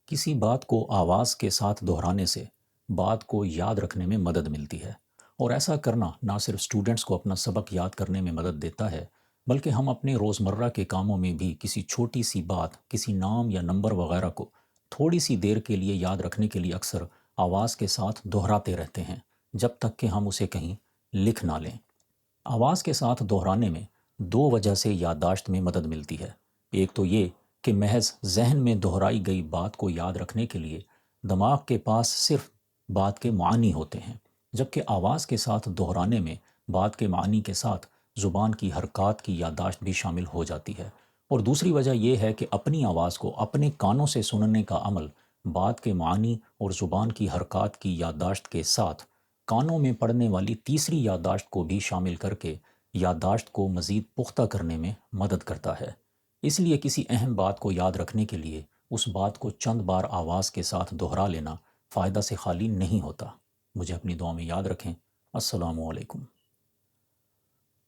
کسی بات کو آواز کے ساتھ دہرانے سے بات کو یاد رکھنے میں مدد ملتی ہے، اور ایسا کرنا نہ صرف اسٹوڈنٹس کو اپنا سبق یاد کرنے میں مدد دیتا ہے، بلکہ ہم اپنے روزمرہ کے کاموں میں بھی کسی چھوٹی سی بات، کسی نام یا نمبر وغیرہ کو تھوڑی سی دیر کے لیے یاد رکھنے کے لیے اکثر آواز کے ساتھ دہراتے رہتے ہیں، جب تک کہ ہم اسے کہیں لکھ نہ لیں۔ آواز کے ساتھ دہرانے میں دو وجہ سے یادداشت میں مدد ملتی ہے۔ ایک تو یہ کہ محض ذہن میں دہرائی گئی بات کو یاد رکھنے کے لیے دماغ کے پاس صرف بات کے معنی ہوتے ہیں، جبکہ آواز کے ساتھ دہرانے میں بات کے معنی کے ساتھ زبان کی حرکات کی یادداشت بھی شامل ہو جاتی ہے۔ اور دوسری وجہ یہ ہے کہ اپنی آواز کو اپنے کانوں سے سننے کا عمل بات کے معنی اور زبان کی حرکات کی یادداشت کے ساتھ کانوں میں پڑنے والی تیسری یادداشت کو بھی شامل کر کے یادداشت کو مزید پختہ کرنے میں مدد کرتا ہے۔ اس لیے کسی اہم بات کو یاد رکھنے کے لیے اس بات کو چند بار آواز کے ساتھ دہرا لینا فائدہ سے خالی نہیں ہوتا۔ مجھے اپنی دعا میں یاد رکھیں۔ السلام علیکم۔